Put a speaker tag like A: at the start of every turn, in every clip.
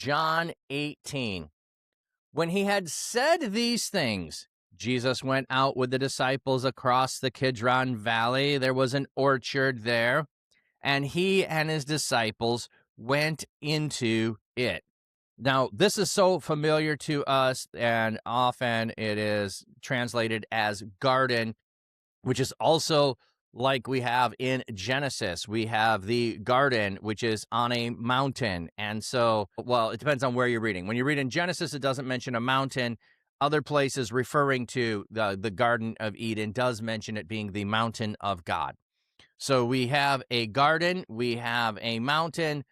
A: John 18. When he had said these things, Jesus went out with the disciples across the Kidron Valley. There was an orchard there, and he and his disciples went into it. Now, this is so familiar to us, and often it is translated as garden, which is also like we have in Genesis. We have the garden, which is on a mountain. And so, well, it depends on where you're reading. When you read in Genesis, it doesn't mention a mountain. Other places referring to the Garden of Eden does mention it being the mountain of God. So we have a garden, we have a mountain.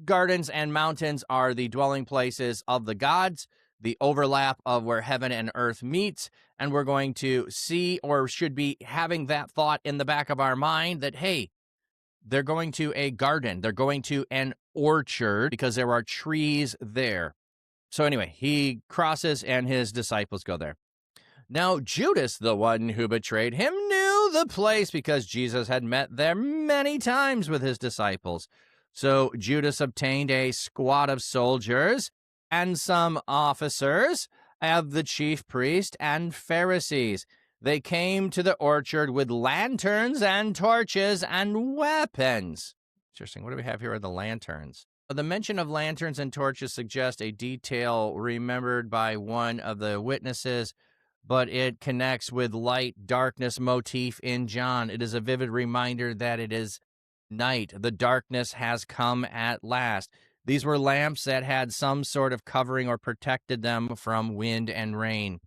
A: Gardens and mountains are the dwelling places of the gods, the overlap of where heaven and earth meets, and we're going to see, or should be having that thought in the back of our mind that, hey, they're going to a garden, they're going to an orchard because there are trees there. So anyway, he crosses and his disciples go there. Now, Judas, the one who betrayed him, knew the place because Jesus had met there many times with his disciples. So Judas obtained a squad of soldiers and some officers of the chief priest and Pharisees. They came to the orchard with lanterns and torches and weapons. Interesting. What do we have here are the lanterns. The mention of lanterns and torches suggests a detail remembered by one of the witnesses, but it connects with light-darkness motif in John. It is a vivid reminder that it is night. The darkness has come at last. These were lamps that had some sort of covering or protected them from wind and rain.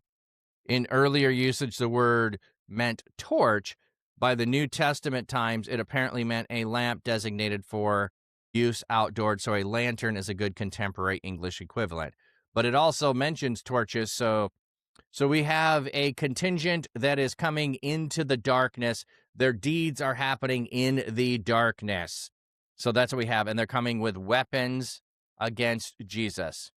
A: In earlier usage, the word meant torch. By the New Testament times, it apparently meant a lamp designated for use outdoors, so a lantern is a good contemporary English equivalent. But it also mentions torches, so we have a contingent that is coming into the darkness. Their deeds are happening in the darkness. So that's what we have, and they're coming with weapons against Jesus.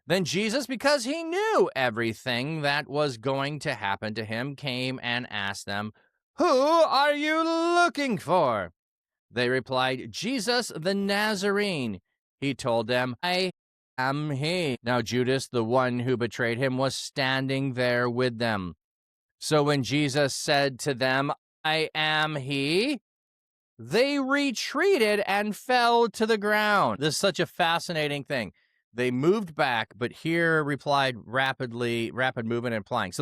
A: Then Jesus, because he knew everything that was going to happen to him, came and asked them, "Who are you looking for?" They replied, "Jesus the Nazarene." He told them, "I am he." Now Judas, the one who betrayed him, was standing there with them. So when Jesus said to them, "I am he," they retreated and fell to the ground. This is such a fascinating thing. They moved back, but here replied rapid movement and flying. So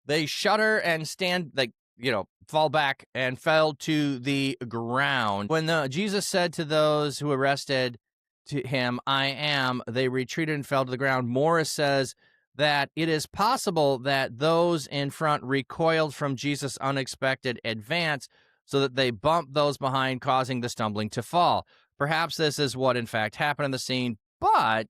A: they shudder and stand, fall back and fell to the ground. When Jesus said to those who arrested to him, "I am," they retreated and fell to the ground. Morris says that it is possible that those in front recoiled from Jesus' unexpected advance so that they bumped those behind, causing the stumbling to fall. Perhaps this is what in fact happened in the scene, but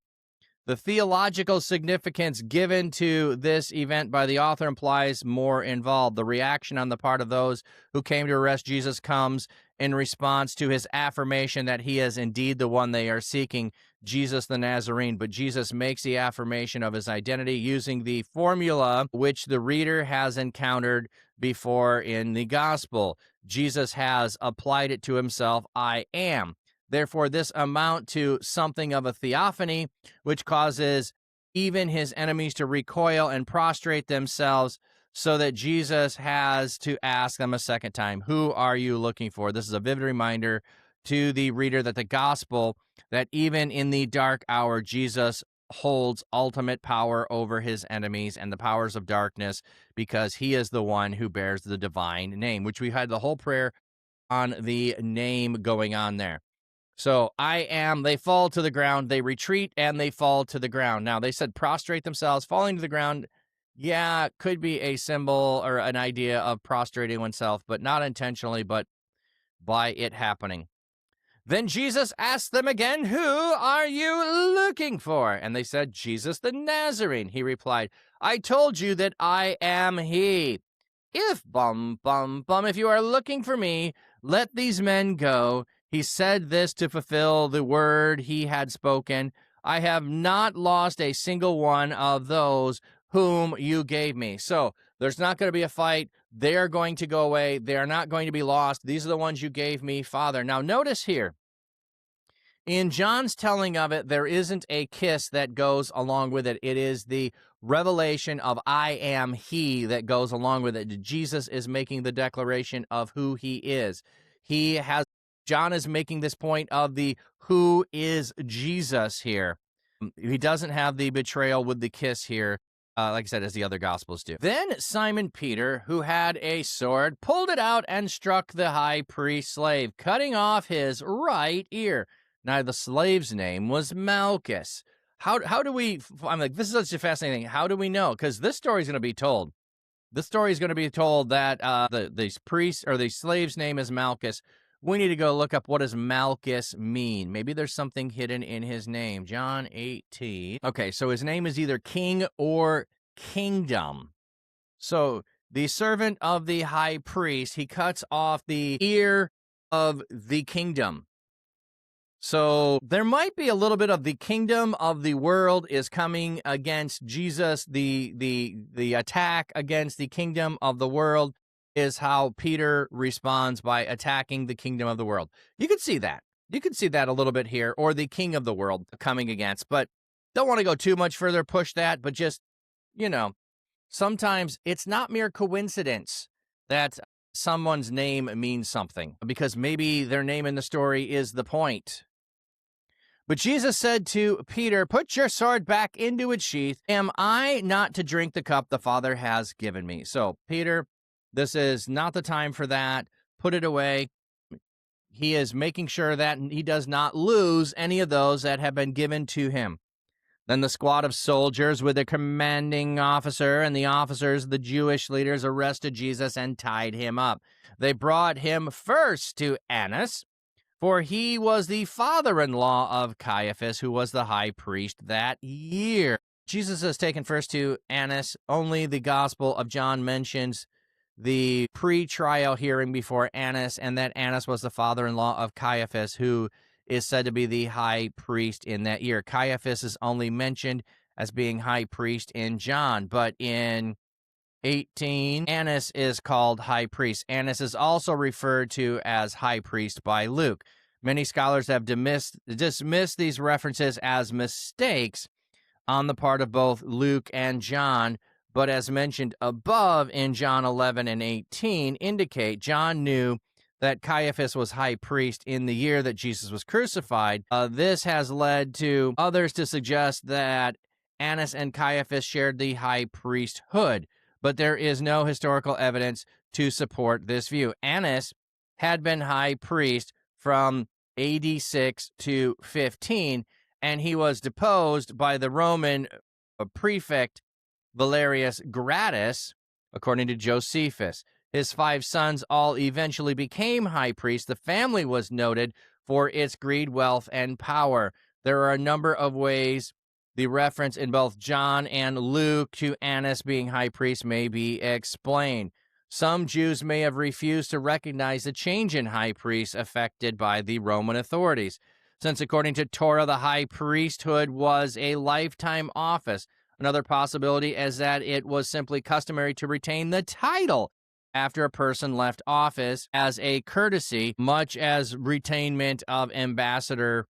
A: the theological significance given to this event by the author implies more involved. The reaction on the part of those who came to arrest Jesus comes in response to his affirmation that he is indeed the one they are seeking, Jesus the Nazarene. But Jesus makes the affirmation of his identity using the formula which the reader has encountered before in the gospel. Jesus has applied it to himself, "I am." Therefore, this amount to something of a theophany, which causes even his enemies to recoil and prostrate themselves, so that Jesus has to ask them a second time, "Who are you looking for?" This is a vivid reminder to the reader that the gospel, that even in the dark hour, Jesus holds ultimate power over his enemies and the powers of darkness, because he is the one who bears the divine name, which we had the whole prayer on the name going on there. So I am, they fall to the ground, they retreat, and they fall to the ground. Now, they said prostrate themselves, falling to the ground. Yeah, could be a symbol or an idea of prostrating oneself, but not intentionally, but by it happening. Then Jesus asked them again, "Who are you looking for?" And they said, "Jesus the Nazarene." He replied, "I told you that I am he. If you are looking for me, let these men go." He said this to fulfill the word he had spoken. "I have not lost a single one of those whom you gave me." So there's not going to be a fight. They are going to go away. They are not going to be lost. These are the ones you gave me, Father. Now notice here, In John's telling of it, there isn't a kiss that goes along with it. It is the revelation of I am he that goes along with it. Jesus is making the declaration of who he is. John is making this point of the who is Jesus here. He doesn't have the betrayal with the kiss here, like I said, as the other Gospels do. Then Simon Peter, who had a sword, pulled it out and struck the high priest's slave, cutting off his right ear. Now, the slave's name was Malchus. How do we, I'm like, this is such a fascinating thing. How do we know? Because this story is going to be told. This story is going to be told that the priest or the slave's name is Malchus. We need to go look up what does Malchus mean. Maybe there's something hidden in his name. John 18. Okay, so his name is either king or kingdom. So the servant of the high priest, he cuts off the ear of the kingdom. So there might be a little bit of the kingdom of the world is coming against Jesus. The attack against the kingdom of the world is how Peter responds by attacking the kingdom of the world. You could see that. You could see that a little bit here, or the king of the world coming against. But don't want to go too much further, push that, but just, sometimes it's not mere coincidence that someone's name means something, because maybe their name in the story is the point. But Jesus said to Peter, "Put your sword back into its sheath. Am I not to drink the cup the Father has given me?" So, Peter, this is not the time for that. Put it away. He is making sure that he does not lose any of those that have been given to him. Then the squad of soldiers with the commanding officer and the officers, the Jewish leaders, arrested Jesus and tied him up. They brought him first to Annas, for he was the father-in-law of Caiaphas, who was the high priest that year. Jesus is taken first to Annas. Only the Gospel of John mentions the pre-trial hearing before Annas, and that Annas was the father-in-law of Caiaphas, who is said to be the high priest in that year. Caiaphas is only mentioned as being high priest in John, but in 18, Annas is called high priest. Annas is also referred to as high priest by Luke. Many scholars have dismissed these references as mistakes on the part of both Luke and John, but as mentioned above in John 11 and 18 indicate John knew that Caiaphas was high priest in the year that Jesus was crucified. This has led to others to suggest that Annas and Caiaphas shared the high priesthood, but there is no historical evidence to support this view. Annas had been high priest from AD 6 to 15, and he was deposed by the Roman prefect Valerius Gratus, according to Josephus. His 5 sons all eventually became high priests. The family was noted for its greed, wealth, and power. There are a number of ways the reference in both John and Luke to Annas being high priest may be explained. Some Jews may have refused to recognize the change in high priests affected by the Roman authorities, since according to Torah, the high priesthood was a lifetime office. Another possibility is that it was simply customary to retain the title after a person left office as a courtesy, much as retainment of ambassador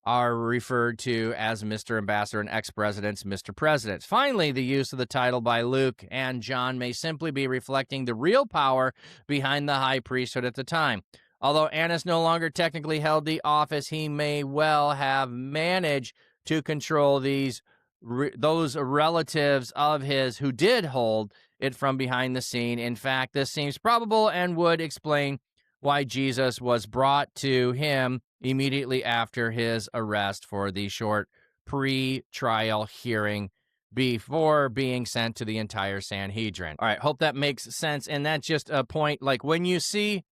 A: are referred to as Mr. Ambassador and ex-presidents, Mr. President. Finally, the use of the title by Luke and John may simply be reflecting the real power behind the high priesthood at the time. Although Annas no longer technically held the office, he may well have managed to control those relatives of his who did hold it from behind the scene. In fact, this seems probable and would explain why Jesus was brought to him immediately after his arrest for the short pre-trial hearing before being sent to the entire Sanhedrin. All right, hope that makes sense. And that's just a point, like when you see,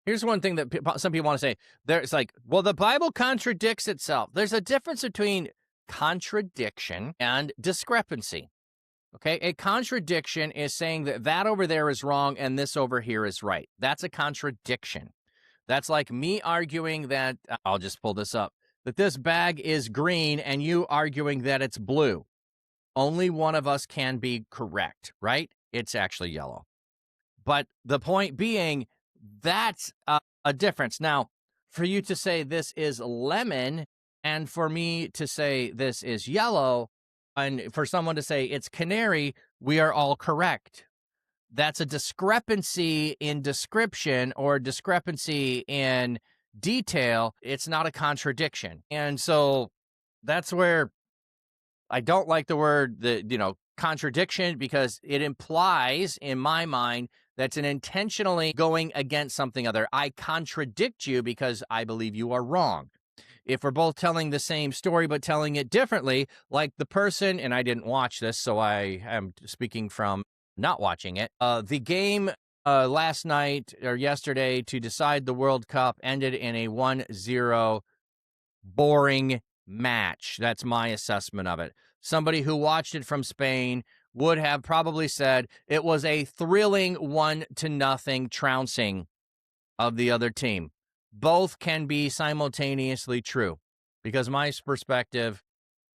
A: here's one thing that some people want to say, it's like, well, the Bible contradicts itself. There's a difference between contradiction and discrepancy. Okay, a contradiction is saying that over there is wrong and this over here is right. That's a contradiction. That's like me arguing that, I'll just pull this up, that this bag is green and you arguing that it's blue. Only one of us can be correct, right? It's actually yellow. But the point being, that's a difference. Now, for you to say this is lemon And for me to say this is yellow, and for someone to say it's canary, we are all correct. That's a discrepancy in description or discrepancy in detail. It's not a contradiction. And so that's where I don't like the word, contradiction, because it implies, in my mind, that's an intentionally going against something other. I contradict you because I believe you are wrong. If we're both telling the same story but telling it differently, like the person, and I didn't watch this, so I am speaking from not watching it. The game last night or yesterday to decide the World Cup ended in a 1-0 boring match. That's my assessment of it. Somebody who watched it from Spain would have probably said it was a thrilling 1-0 trouncing of the other team. Both can be simultaneously true, because my perspective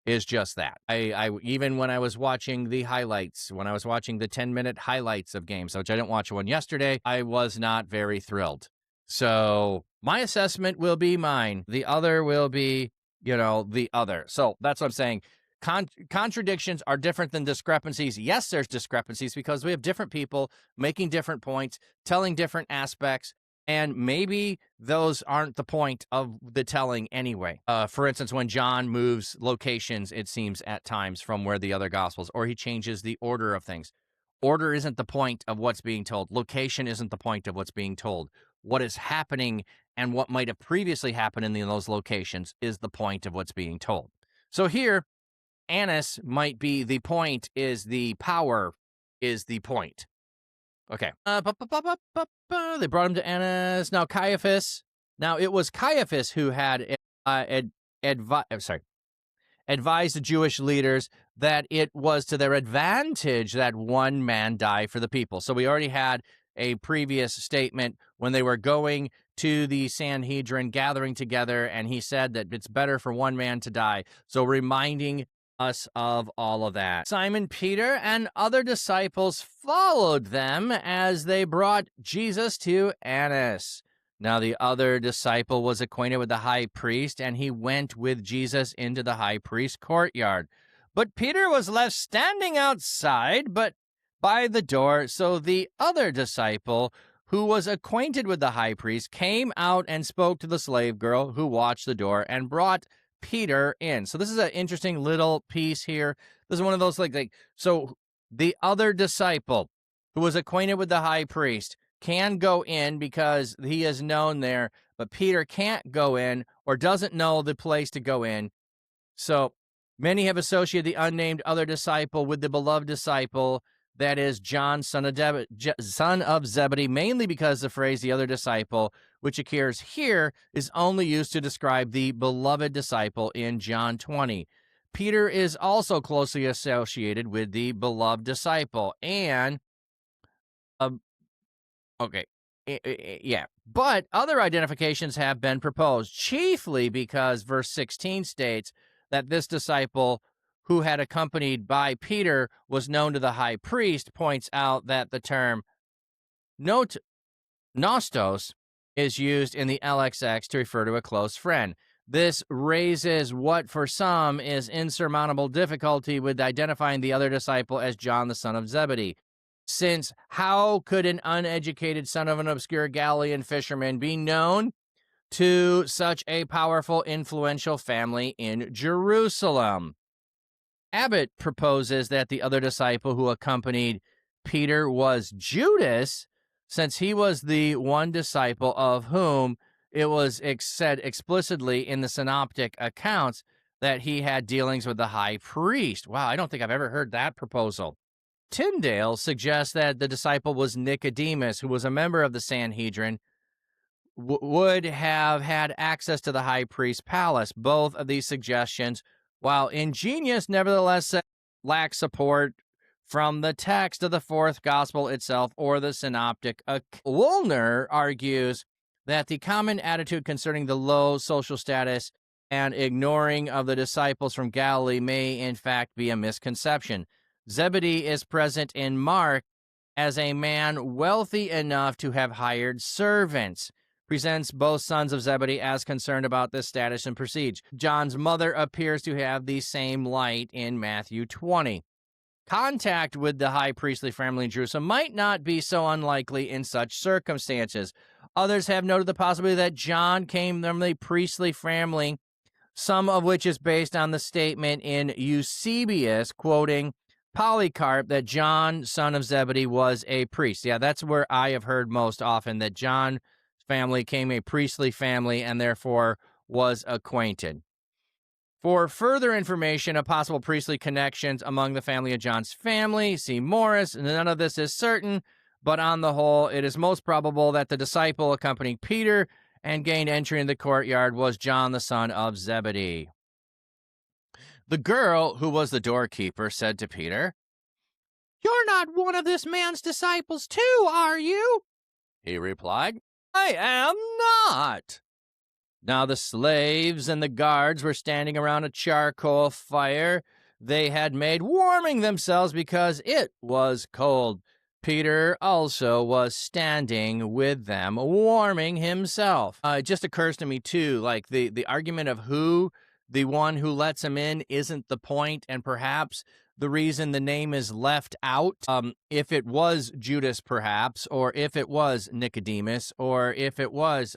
A: is just that. I even when I was watching the highlights, when I was watching the 10-minute highlights of games, which I didn't watch one yesterday, I was not very thrilled. So my assessment will be mine. The other will be, the other. So that's what I'm saying. Contradictions are different than discrepancies. Yes, there's discrepancies because we have different people making different points, telling different aspects, and maybe those aren't the point of the telling anyway. For instance, when John moves locations, it seems at times, from where the other gospels, or he changes the order of things. Order isn't the point of what's being told. Location isn't the point of what's being told. What is happening and what might have previously happened in those locations is the point of what's being told. So here, Annas might be the point, is the power, is the point. Okay. They brought him to Annas. Now Caiaphas. Now it was Caiaphas who had advised the Jewish leaders that it was to their advantage that one man die for the people. So we already had a previous statement when they were going to the Sanhedrin, gathering together, and he said that it's better for one man to die. So reminding us of all of that. Simon Peter and other disciples followed them as they brought Jesus to Annas. Now the other disciple was acquainted with the high priest, and he went with Jesus into the high priest's courtyard. But Peter was left standing outside, but by the door. So the other disciple, who was acquainted with the high priest, came out and spoke to the slave girl who watched the door and brought Peter in. So this is an interesting little piece here. This is one of those so the other disciple who was acquainted with the high priest can go in because he is known there, but Peter can't go in or doesn't know the place to go in. So many have associated the unnamed other disciple with the beloved disciple, that is John, son of Zebedee, mainly because the phrase the other disciple, which occurs here, is only used to describe the beloved disciple in John 20. Peter is also closely associated with the beloved disciple. And, but other identifications have been proposed, chiefly because verse 16 states that this disciple who had accompanied by Peter was known to the high priest, points out that the term nostos is used in the LXX to refer to a close friend. This raises what for some is insurmountable difficulty with identifying the other disciple as John, the son of Zebedee. Since how could an uneducated son of an obscure Galilean fisherman be known to such a powerful, influential family in Jerusalem? Abbott proposes that the other disciple who accompanied Peter was Judas, since he was the one disciple of whom it was said explicitly in the synoptic accounts that he had dealings with the high priest. Wow, I don't think I've ever heard that proposal. Tyndale suggests that the disciple was Nicodemus, who was a member of the Sanhedrin, would have had access to the high priest's palace. Both of these suggestions, while ingenious, nevertheless lack support from the text of the fourth gospel itself or the synoptic. Woolner argues that the common attitude concerning the low social status and ignoring of the disciples from Galilee may in fact be a misconception. Zebedee is present in Mark as a man wealthy enough to have hired servants. presents both sons of Zebedee as concerned about this status and prestige. John's mother appears to have the same light in Matthew 20. Contact with the high priestly family in Jerusalem might not be so unlikely in such circumstances. Others have noted the possibility that John came from the priestly family, some of which is based on the statement in Eusebius, quoting Polycarp, that John, son of Zebedee, was a priest. Yeah, that's where I have heard most often, that John's family came a priestly family and therefore was acquainted. For further information of possible priestly connections among the family of John's family, see Morris. None of this is certain, but on the whole, it is most probable that the disciple accompanying Peter and gained entry in the courtyard was John, the son of Zebedee. The girl, who was the doorkeeper, said to Peter, "You're not one of this man's disciples too, are you?" He replied, "I am not." Now the slaves and the guards were standing around a charcoal fire they had made, warming themselves because it was cold. Peter also was standing with them, warming himself. It just occurs to me, too, like the argument of who the one who lets him in isn't the point, and perhaps the reason the name is left out, if it was Judas, perhaps, or if it was Nicodemus, or if it was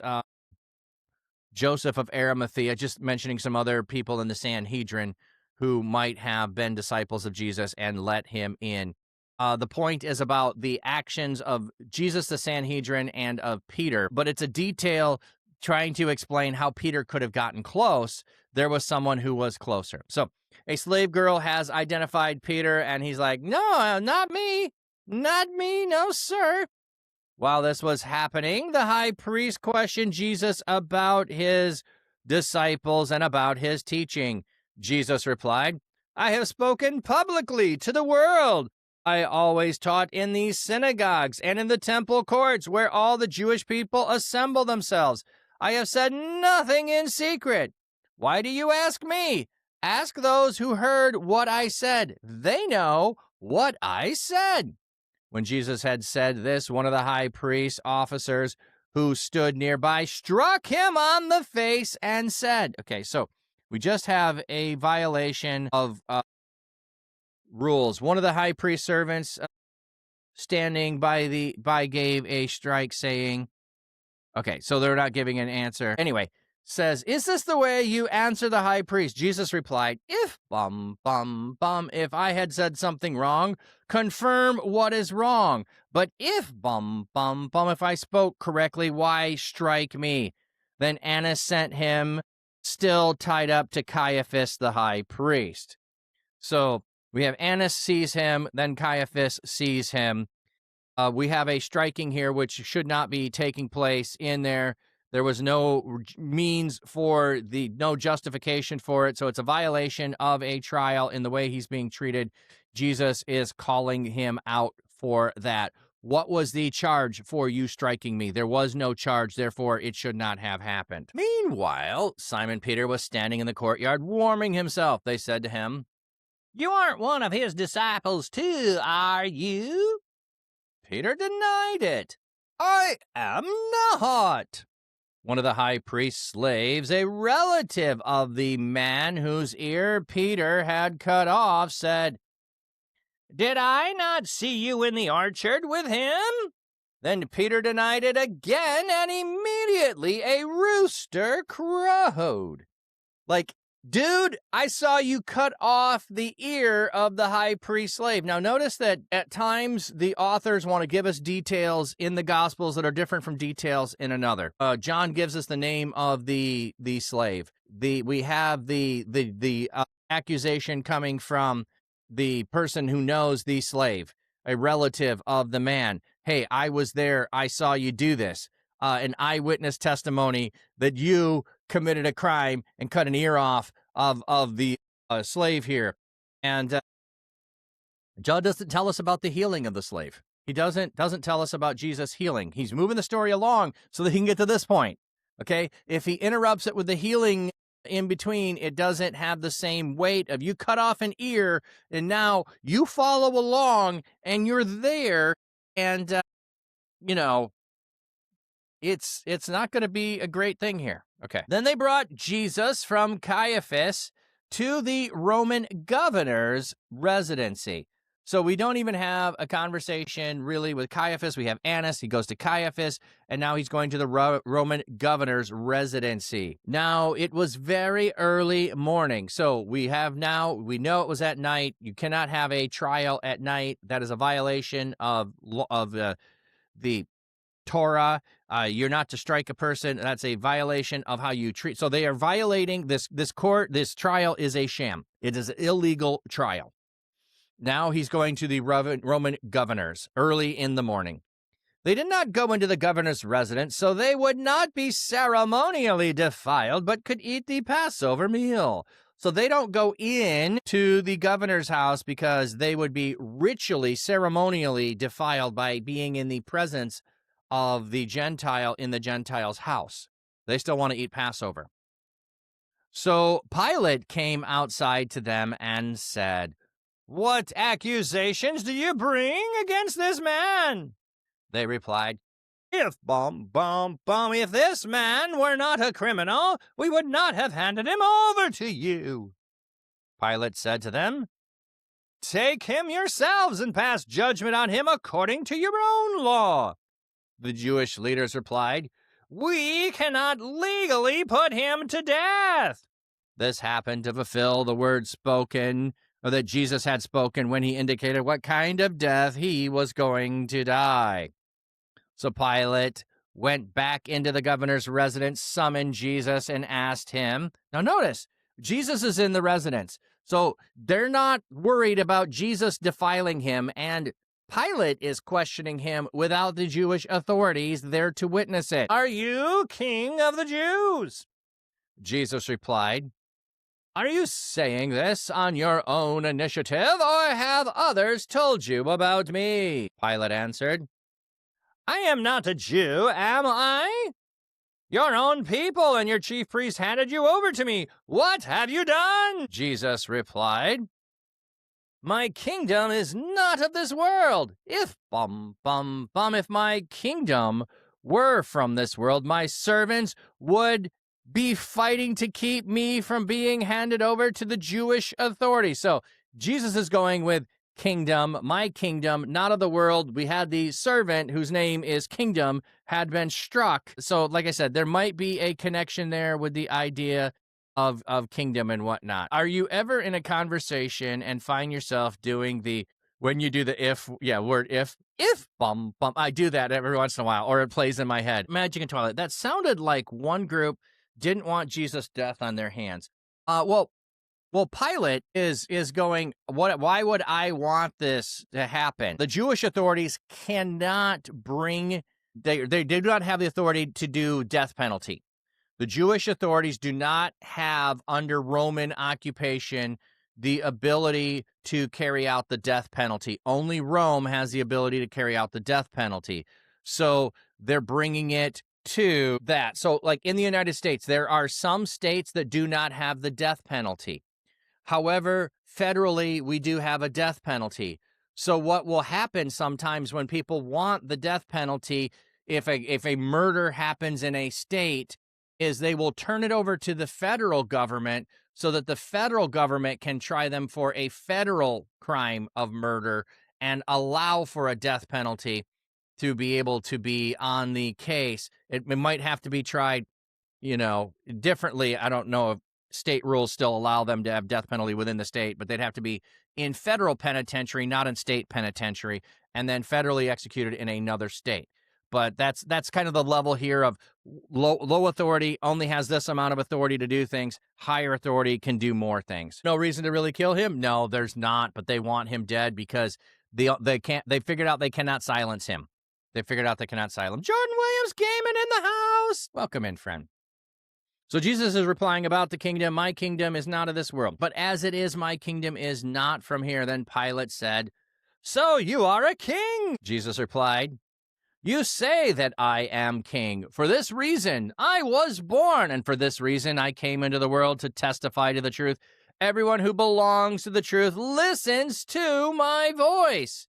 A: Joseph of Arimathea, just mentioning some other people in the Sanhedrin who might have been disciples of Jesus and let him in. The point is about the actions of Jesus, the Sanhedrin, and of Peter, but it's a detail trying to explain how Peter could have gotten close. There was someone who was closer. So a slave girl has identified Peter, and he's like, "No, not me. Not me. No, sir." While this was happening, the high priest questioned Jesus about his disciples and about his teaching. Jesus replied, "I have spoken publicly to the world. I always taught in these synagogues and in the temple courts where all the Jewish people assemble themselves. I have said nothing in secret. Why do you ask me? Ask those who heard what I said. They know what I said." When Jesus had said this, one of the high priest's officers who stood nearby struck him on the face and said, okay, so we just have a violation of rules. One of the high priest servants standing by gave a strike, saying, okay, so they're not giving an answer. Anyway, says, "Is this the way you answer the high priest?" Jesus replied, if I had said something wrong, confirm what is wrong. But if if I spoke correctly, why strike me? Then Annas sent him, still tied up, to Caiaphas the high priest. So we have Annas sees him, then Caiaphas sees him. We have a striking here, which should not be taking place in there. There was no means for no justification for it. So it's a violation of a trial in the way he's being treated. Jesus is calling him out for that. What was the charge for you striking me? There was no charge, therefore it should not have happened. Meanwhile, Simon Peter was standing in the courtyard warming himself. They said to him, "You aren't one of his disciples too, are you?" Peter denied it. "I am not." One of the high priest's slaves, a relative of the man whose ear Peter had cut off, said, "Did I not see you in the orchard with him?" Then Peter denied it again, and immediately a rooster crowed. Like, dude, I saw you cut off the ear of the high priest slave. Now, notice that at times the authors want to give us details in the Gospels that are different from details in another. John gives us the name of the slave. We have the accusation coming from the person who knows the slave, a relative of the man. Hey, I was there. I saw you do this. An eyewitness testimony that you committed a crime and cut an ear off of the slave here. And John doesn't tell us about the healing of the slave. He doesn't tell us about Jesus healing. He's moving the story along so that he can get to this point. Okay? If he interrupts it with the healing in between, it doesn't have the same weight of you cut off an ear and now you follow along and you're there and, it's not going to be a great thing here. Okay. Then they brought Jesus from Caiaphas to the Roman governor's residency. So we don't even have a conversation really with Caiaphas. We have Annas. He goes to Caiaphas, and now he's going to the Roman governor's residency. Now, it was very early morning. So we know it was at night. You cannot have a trial at night. That is a violation of the Torah. You're not to strike a person. That's a violation of how you treat. So they are violating this trial is a sham. It is an illegal trial. Now he's going to the Roman governors early in the morning. They did not go into the governor's residence, so they would not be ceremonially defiled, but could eat the Passover meal. So they don't go in to the governor's house because they would be ritually, ceremonially defiled by being in the presence of the Gentile in the Gentile's house. They still want to eat Passover. So Pilate came outside to them and said, "What accusations do you bring against this man?" They replied, if this man were not a criminal, we would not have handed him over to you." Pilate said to them, "Take him yourselves and pass judgment on him according to your own law." The Jewish leaders replied, "We cannot legally put him to death." This happened to fulfill the word spoken, or that Jesus had spoken when he indicated what kind of death he was going to die. So Pilate went back into the governor's residence, summoned Jesus, and asked him. Now notice, Jesus is in the residence. So they're not worried about Jesus defiling him, and Pilate is questioning him without the Jewish authorities there to witness it. "Are you king of the Jews?" Jesus replied, "Are you saying this on your own initiative, or have others told you about me?" Pilate answered, "I am not a Jew, am I? Your own people and your chief priest handed you over to me. What have you done?" Jesus replied, "My kingdom is not of this world. If my kingdom were from this world, my servants would be fighting to keep me from being handed over to the Jewish authorities." So Jesus is going with kingdom, my kingdom, not of the world. We had the servant whose name is Kingdom had been struck. So like I said, there might be a connection there with the idea of kingdom and whatnot. Are you ever in a conversation and find yourself doing when you do the word if, I do that every once in a while, or it plays in my head. Magic and Twilight. That sounded like one group didn't want Jesus' death on their hands. Well, Pilate is going, why would I want this to happen? The Jewish authorities cannot they do not have the authority to do death penalty. The Jewish authorities do not have, under Roman occupation, the ability to carry out the death penalty. Only Rome has the ability to carry out the death penalty. So they're bringing it to that. So like in the United States, there are some states that do not have the death penalty. However, federally, we do have a death penalty. So what will happen sometimes when people want the death penalty, if a murder happens in a state, is they will turn it over to the federal government so that the federal government can try them for a federal crime of murder and allow for a death penalty to be able to be on the case. It might have to be tried, differently. I don't know if state rules still allow them to have death penalty within the state, but they'd have to be in federal penitentiary, not in state penitentiary, and then federally executed in another state. But that's kind of the level here of low authority only has this amount of authority to do things. Higher authority can do more things. No reason to really kill him? No, there's not, but they want him dead because they figured out they cannot silence him. Jordan Williams Gaiman in the house. Welcome in, friend. So Jesus is replying about the kingdom. My kingdom is not of this world, but as it is, my kingdom is not from here. Then Pilate said, "So you are a king?" Jesus replied, "You say that I am king. For this reason I was born, and for this reason I came into the world to testify to the truth. Everyone who belongs to the truth listens to my voice."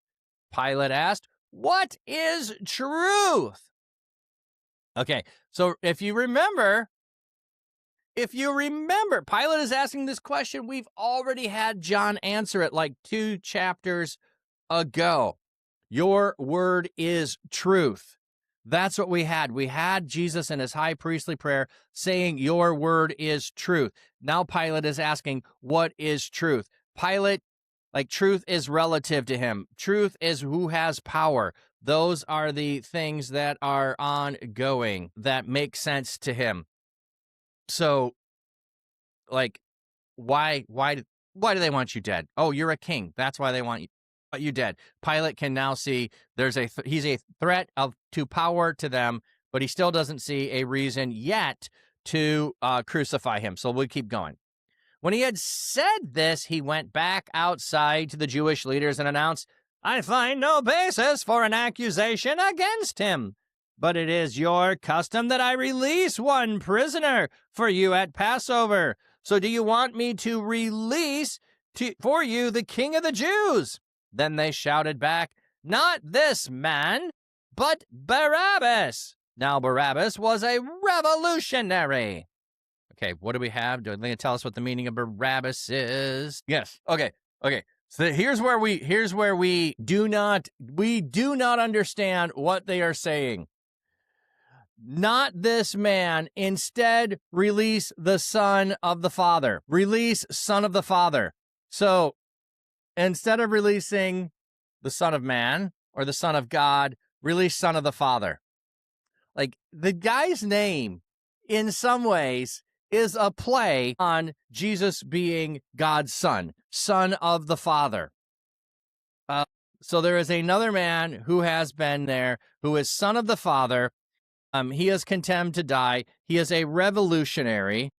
A: Pilate asked, "What is truth?" Okay, so if you remember, Pilate is asking this question. We've already had John answer it like 2 chapters ago. Your word is truth. That's what we had. We had Jesus in his high priestly prayer saying, your word is truth. Now Pilate is asking, what is truth? Pilate, like, truth is relative to him. Truth is who has power. Those are the things that are ongoing, that make sense to him. So, like, why do they want you dead? Oh, you're a king. That's why they want you dead. Pilate can now see he's a threat to power to them, but he still doesn't see a reason yet to crucify him. So we'll keep going. When he had said this, he went back outside to the Jewish leaders and announced, I find no basis for an accusation against him. But it is your custom that I release one prisoner for you at Passover. So do you want me to release for you the King of the Jews? Then they shouted back, not this man, but Barabbas. Now Barabbas was a revolutionary. Okay, what do we have? Do they tell us what the meaning of Barabbas is? Yes. Okay. So here's where we do not understand what they are saying. Not this man. Instead, release the Son of the Father. Release Son of the Father. So instead of releasing the Son of Man or the Son of God, release Son of the Father. Like, the guy's name, in some ways, is a play on Jesus being God's son, Son of the Father. So there is another man who has been there, who is Son of the Father. He is condemned to die. He is a revolutionary.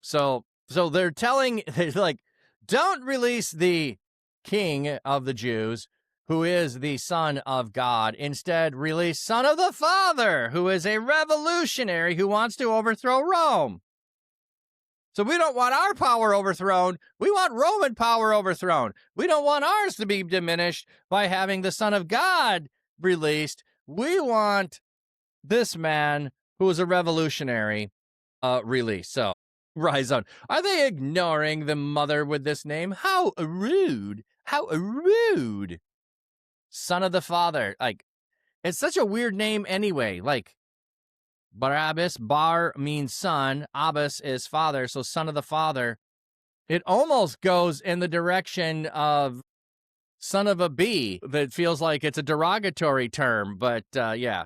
A: So they're like, don't release the King of the Jews, who is the Son of God. Instead, release Son of the Father, who is a revolutionary who wants to overthrow Rome. So we don't want our power overthrown. We want Roman power overthrown. We don't want ours to be diminished by having the Son of God released. We want this man, who is a revolutionary, released. So, rise on. Are they ignoring the mother with this name? How rude. How rude. Son of the Father. Like, it's such a weird name anyway. Like, Barabbas, bar means son, Abbas is father, so Son of the Father. It almost goes in the direction of son of a bee. That feels like it's a derogatory term, but yeah.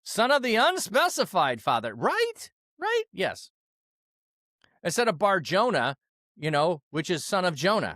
A: Son of the unspecified father, right? Right? Yes. Instead of Bar Jonah, which is son of Jonah.